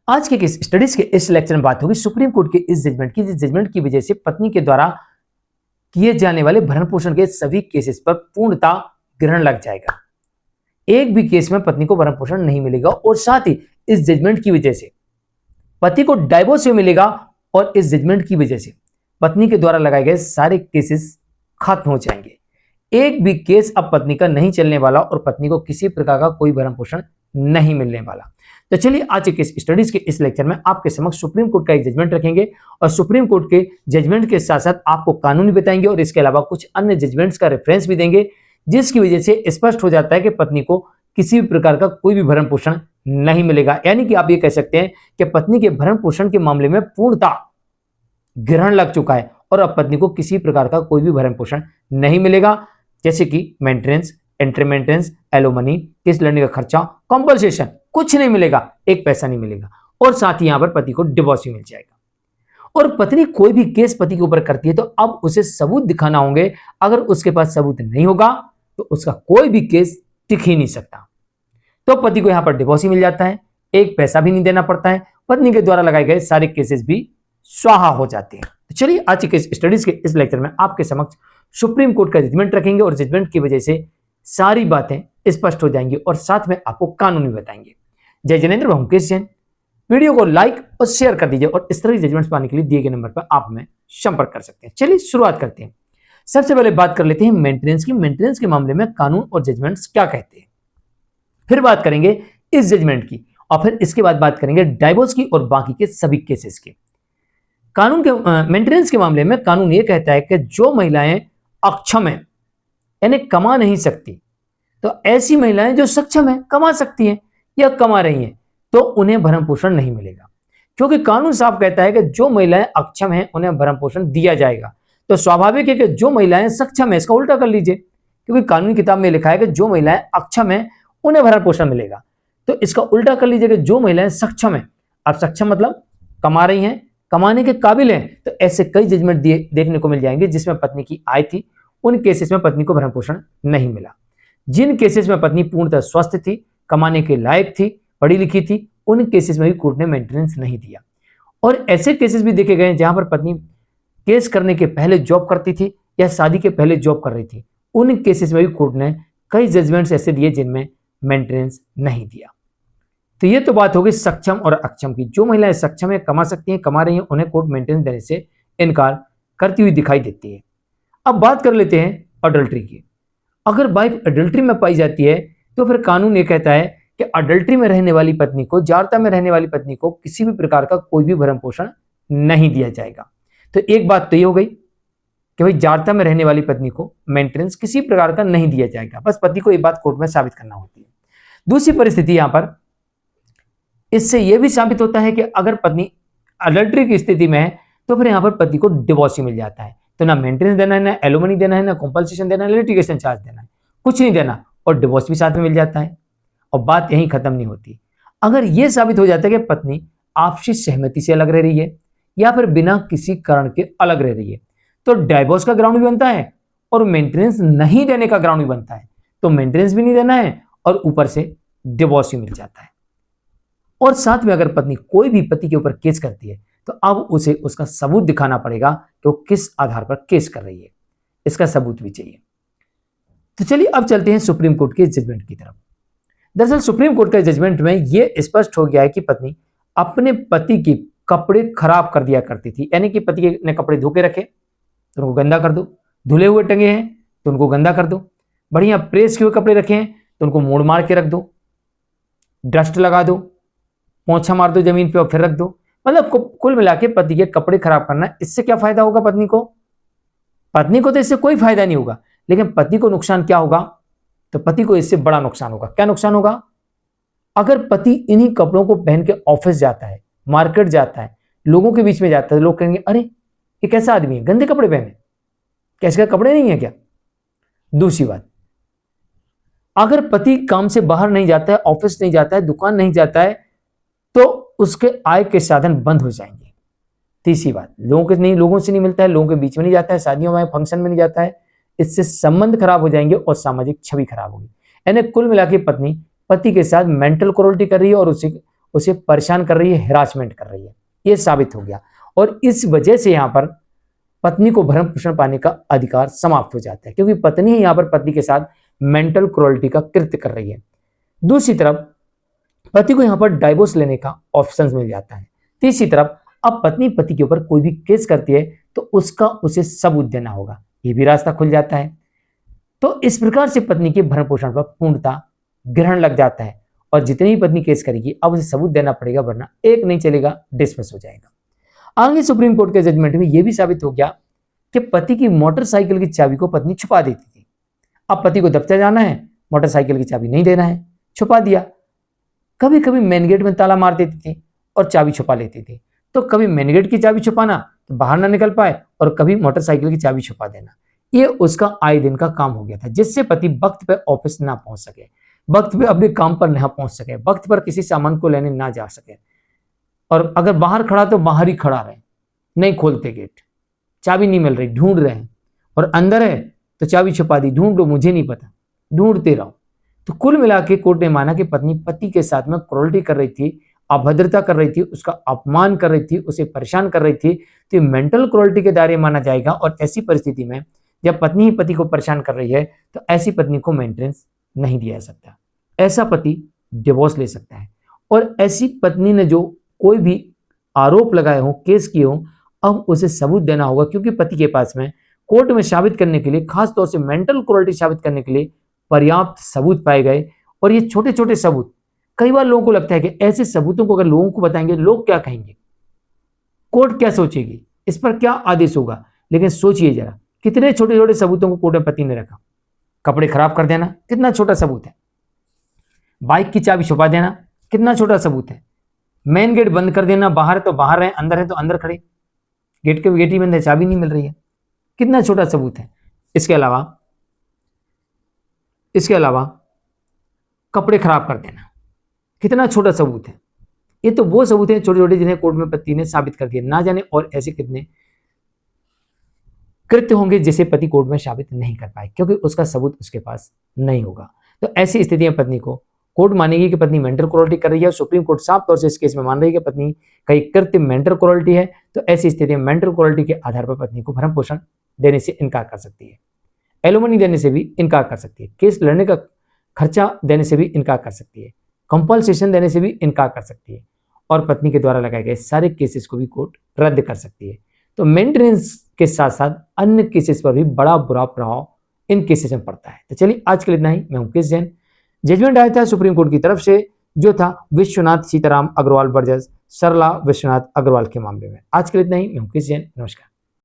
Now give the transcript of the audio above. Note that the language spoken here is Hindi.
आज के स्टडीज के इस लेक्चर में बात होगी सुप्रीम कोर्ट के इस जजमेंट की, जिस जजमेंट की वजह से पत्नी के द्वारा किए जाने वाले भरण पोषण के सभी केसेस पर पूर्णता ग्रहण लग जाएगा। एक भी केस में पत्नी को भरण पोषण नहीं मिलेगा और साथ ही इस जजमेंट की वजह से पति को डाइवोर्स भी मिलेगा और इस जजमेंट की वजह से पत्नी के द्वारा लगाए गए सारे केसेस खत्म हो जाएंगे। एक भी केस अब पत्नी का नहीं चलने वाला और पत्नी को किसी प्रकार का कोई भरण पोषण नहीं मिलने वाला। तो चलिए आज के स्टडीज के इस लेक्चर में आपके समक्ष सुप्रीम कोर्ट का एक जजमेंट रखेंगे और सुप्रीम कोर्ट के जजमेंट के साथ साथ आपको कानून बताएंगे और इसके अलावा कुछ अन्य जजमेंट्स का रेफरेंस भी देंगे, जिसकी वजह से स्पष्ट हो जाता है कि पत्नी को किसी भी प्रकार का कोई भी भरण पोषण नहीं मिलेगा। यानी कि आप ये कह सकते हैं कि पत्नी के भरण पोषण के मामले में पूर्णता ग्रहण लग चुका है और अब पत्नी को किसी प्रकार का कोई भी भरण पोषण नहीं मिलेगा, जैसे कि मेंटेनेंस, एंट्री मेंटेनेंस, एलोमनी, केस लड़ने का खर्चा, कॉम्पनसेशन, कुछ नहीं मिलेगा, एक पैसा नहीं मिलेगा और साथ ही यहां पर पति को डिवोर्स भी मिल जाएगा। और पत्नी कोई भी केस पति के ऊपर करती है तो अब उसे सबूत दिखाना होंगे। अगर उसके पास सबूत नहीं होगा तो उसका कोई भी केस टिक ही नहीं सकता। तो पति को यहां पर डिवोर्स ही मिल जाता है, एक पैसा भी नहीं देना पड़ता है, पत्नी के द्वारा लगाए गए सारे केसेस भी स्वाहा हो जाते हैं। तो चलिए आज के स्टडीज के इस लेक्चर में आपके समक्ष सुप्रीम कोर्ट का जजमेंट रखेंगे और जजमेंट की वजह से सारी बातें स्पष्ट हो जाएंगी और साथ में आपको कानून भी बताएंगे। जय जिनेंद्र, मैं मुकेश जैन। वीडियो को लाइक और शेयर कर दीजिए और इस तरह की जजमेंट्स पाने के लिए दिए गए नंबर पर आप हमें संपर्क कर सकते हैं। चलिए शुरुआत करते हैं। सबसे पहले बात कर लेते हैं मेंटेनेंस की। मेंटेनेंस के मामले में कानून और जजमेंट्स क्या कहते हैं, फिर बात करेंगे इस जजमेंट की और फिर इसके बाद बात करेंगे डाइवोर्स की और बाकी के सभी केसेस की। कानून के मेंटेनेंस के मामले में कानून यह कहता है कि जो महिलाएं अक्षम है यानी कमा नहीं सकती, तो ऐसी महिलाएं जो सक्षम है, कमा सकती हैं या कमा रही हैं, तो उन्हें भरण पोषण नहीं मिलेगा, क्योंकि कानून साफ कहता है कि जो महिलाएं अक्षम हैं उन्हें भरण पोषण दिया जाएगा। तो स्वाभाविक है कि जो महिलाएं सक्षम है, इसका उल्टा कर लीजिए, क्योंकि कानूनी किताब में लिखा है कि जो महिलाएं अक्षम है उन्हें भरण पोषण मिलेगा, तो इसका उल्टा कर लीजिए कि जो महिलाएं सक्षम है, अब सक्षम मतलब कमा रही हैं, कमाने के काबिल हैं, तो ऐसे कई जजमेंट देखने को मिल जाएंगे जिसमें पत्नी की आय थी, उन केसेस में पत्नी को भरण पोषण नहीं मिला। जिन केसेस में पत्नी पूर्णतः स्वस्थ थी, कमाने के लायक थी, पढ़ी लिखी थी, उन केसेस में भी कोर्ट ने मेंटेनेंस नहीं दिया। और ऐसे केसेस भी देखे गए जहां पर पत्नी केस करने के पहले जॉब करती थी या शादी के पहले जॉब कर रही थी, उन केसेस में भी कोर्ट ने कई जजमेंट्स ऐसे दिए जिनमें मेंटेनेंस नहीं दिया। तो ये तो बात होगी सक्षम और अक्षम की। जो महिलाएं सक्षम है, कमा सकती हैं, कमा रही हैं, उन्हें कोर्ट मेंटेनेंस देने से इनकार करती हुई दिखाई देती है। अब बात कर लेते हैं अडल्ट्री की। अगर वाइफ अडल्ट्री में पाई जाती है तो फिर कानून ये कहता है कि अडल्ट्री में रहने वाली पत्नी को, जारता में रहने वाली पत्नी को किसी भी प्रकार का कोई भी भरण पोषण नहीं दिया जाएगा। तो एक बात तो ये हो गई कि भाई जारता में रहने वाली पत्नी को मेंटेनेंस किसी प्रकार का नहीं दिया जाएगा, बस पति को ये बात कोर्ट में साबित करना होती है। दूसरी परिस्थिति यहां पर इससे यह भी साबित होता है कि अगर पत्नी अडल्ट्री की स्थिति में है तो फिर यहां पर पति को डिवोर्स ही मिल जाता है। तो ना मेंटेनेंस देना है, ना एलोमनी देना है, ना कॉम्पनसेशन देना है, लिटिगेशन चार्ज देना है, कुछ नहीं देना और डिवोर्स भी साथ में मिल जाता है और बात यहीं खत्म नहीं होती। अगर यह साबित हो जाता है कि पत्नी आपसी सहमति से अलग रह रही है या फिर बिना किसी कारण के अलग रह रही है, तो डाइवोर्स का ग्राउंड भी बनता है और मेंटेनेंस नहीं देने का ग्राउंड भी बनता है। तो मेंटेनेंस भी नहीं देना है और ऊपर से डिवोर्स भी मिल जाता है। और साथ में अगर पत्नी कोई भी पति के ऊपर केस करती है तो अब उसे उसका सबूत दिखाना पड़ेगा कि वो किस आधार पर केस कर रही है, इसका सबूत भी चाहिए। तो चलिए अब चलते हैं सुप्रीम कोर्ट के जजमेंट की तरफ। दरअसल सुप्रीम कोर्ट के जजमेंट में यह स्पष्ट हो गया है कि पत्नी अपने पति के कपड़े खराब कर दिया करती थी, यानी कि पति ने कपड़े धो के रखे तो उनको गंदा कर दो, धुले हुए टंगे हैं तो उनको गंदा कर दो, बढ़िया प्रेस किए हुए कपड़े रखे हैं तो उनको मोड़ मार के रख दो, डस्ट लगा दो, पोंछा मार दो जमीन पे और फिर रख दो। मतलब कुल मिला के पति के कपड़े खराब करना, इससे क्या फायदा होगा पत्नी को? पत्नी को तो इससे कोई फायदा नहीं होगा, लेकिन पति को नुकसान क्या होगा? तो पति को इससे बड़ा नुकसान होगा। क्या नुकसान होगा? अगर पति इन्हीं कपड़ों को पहन के ऑफिस जाता है, मार्केट जाता है, लोगों के बीच में जाता है, लोग कहेंगे अरे ये कैसा आदमी है, गंदे कपड़े पहने, क्या इसके कपड़े नहीं है क्या? दूसरी बात, अगर पति काम से बाहर नहीं जाता है, ऑफिस नहीं जाता है, दुकान नहीं जाता है, तो उसके आय के साधन बंद हो जाएंगे। तीसरी बात, लोगों से नहीं मिलता है, लोगों के बीच में नहीं जाता है, शादियों में, फंक्शन में नहीं जाता है, इससे संबंध खराब हो जाएंगे और सामाजिक छवि खराब होगी। यानी कुल मिला के पत्नी पति के साथ मेंटल क्रूरल्टी कर रही है और उसे परेशान कर रही है, हिरासमेंट कर रही है, ये साबित हो गया। और इस वजह से यहाँ पर पत्नी को भरण पोषण पाने का अधिकार समाप्त हो जाता है, क्योंकि पत्नी यहाँ पर पति के साथ मेंटल क्रूरल्टी का कृत्य कर रही है। दूसरी तरफ पति को यहाँ पर डाइवोर्स लेने का ऑप्शन मिल जाता है। तीसरी तरफ अब पत्नी पति के ऊपर कोई भी केस करती है तो उसका उसे सबूत देना होगा, ये भी रास्ता खुल जाता है। तो इस प्रकार से पत्नी के भरण पोषण पर पूर्णता ग्रहण लग जाता है, और जितनी भी पत्नी केस करेगी अब उसे सबूत देना पड़ेगा, वरना एक नहीं चलेगा, डिसमिस हो जाएगा। आगे सुप्रीम कोर्ट के जजमेंट में यह भी साबित हो गया कि पति की मोटरसाइकिल की चाबी को पत्नी छुपा देती थी। अब पति को दफ्तर जाना है, मोटरसाइकिल की चाबी नहीं देना है, छुपा दिया। कभी कभी मेन गेट में ताला मार देती थी और चाबी छुपा लेती थी। तो कभी मेन गेट की चाबी छुपाना तो बाहर ना निकल पाए, और कभी मोटरसाइकिल की चाबी छुपा देना। ये उसका आए दिन का काम हो गया था, जिससे पति वक्त पर ऑफिस ना पहुंच सके, वक्त पे अपने काम पर ना पहुंच सके, वक्त पर किसी सामान को लेने ना जा सके, और अगर बाहर खड़ा तो बाहर ही खड़ा रहे, नहीं खोलते गेट, चाबी नहीं मिल रही, ढूंढ रहे हैं, और अंदर है तो चाबी छुपा दी, ढूंढ लो, मुझे नहीं पता, ढूंढते रहो। तो कुल मिला के कोर्ट ने माना कि पत्नी पति के साथ में क्रूरल्टी कर रही थी, अभद्रता कर रही थी, उसका अपमान कर रही थी, उसे परेशान कर रही थी, तो ये मेंटल क्रूरल्टी के दायरे माना जाएगा। और ऐसी परिस्थिति में जब पत्नी ही पति को परेशान कर रही है तो ऐसी पत्नी को मेंटेनेंस नहीं दिया जा सकता, ऐसा पति डिवोर्स ले सकता है। और ऐसी पत्नी ने जो कोई भी आरोप लगाए हों, केस किए हों, अब उसे सबूत देना होगा, क्योंकि पति के पास में कोर्ट में साबित करने के लिए, खास तौर से मेंटल क्रूरल्टी साबित करने के लिए पर्याप्त सबूत पाए गए। और ये छोटे छोटे सबूत, कई बार लोगों को लगता है कि ऐसे सबूतों को अगर लोगों को बताएंगे लोग क्या कहेंगे, कोर्ट क्या सोचेगी, इस पर क्या आदेश होगा। लेकिन सोचिए जरा, कितने छोटे छोटे सबूतों को कोर्ट में पति ने रखा। कपड़े खराब कर देना कितना छोटा सबूत है, बाइक की चाबी छुपा देना कितना छोटा सबूत है, मेन गेट बंद कर देना, बाहर है तो बाहर है, अंदर है तो अंदर खड़े, गेट के गेट ही बंद है, चाबी नहीं मिल रही है, कितना छोटा सबूत है। इसके अलावा कपड़े खराब कर देना कितना छोटा सबूत है। ये तो वो सबूत हैं छोटे छोटे जिन्हें कोर्ट में पति ने साबित कर दिया, ना जाने और ऐसे कितने कृत्य होंगे जिसे पति कोर्ट में साबित नहीं कर पाए, क्योंकि उसका सबूत उसके पास नहीं होगा। तो ऐसी स्थिति में पत्नी को कोर्ट मानेगी कि पत्नी मेंटल क्रूरल्टी कर रही है। सुप्रीम कोर्ट साफ तौर से इस केस में मान रही है कि पत्नी का एक कृत्य मेंटल क्रूरल्टी है। तो ऐसी स्थिति में मेंटल क्रूरल्टी के आधार पर पत्नी को भरण पोषण देने से इनकार कर सकती है, एलिमनी देने से भी इनकार कर सकती है, केस लड़ने का खर्चा देने से भी इनकार कर सकती है, कंपल्सेशन देने से भी इनकार कर सकती है, और पत्नी के द्वारा लगाए गए सारे केसेस को भी कोर्ट रद्द कर सकती है। तो मेंटेनेंस के साथ साथ अन्य केसेस पर भी बड़ा बुरा प्रभाव इन केसेस में पड़ता है। तो चलिए आज के लिए इतना ही। मैं मुकेश जैन। जजमेंट आया था सुप्रीम कोर्ट की तरफ से, जो था विश्वनाथ सीताराम अग्रवाल वर्सेस सरला विश्वनाथ अग्रवाल के मामले में। आज के लिए इतना ही। मैं मुकेश जैन, नमस्कार।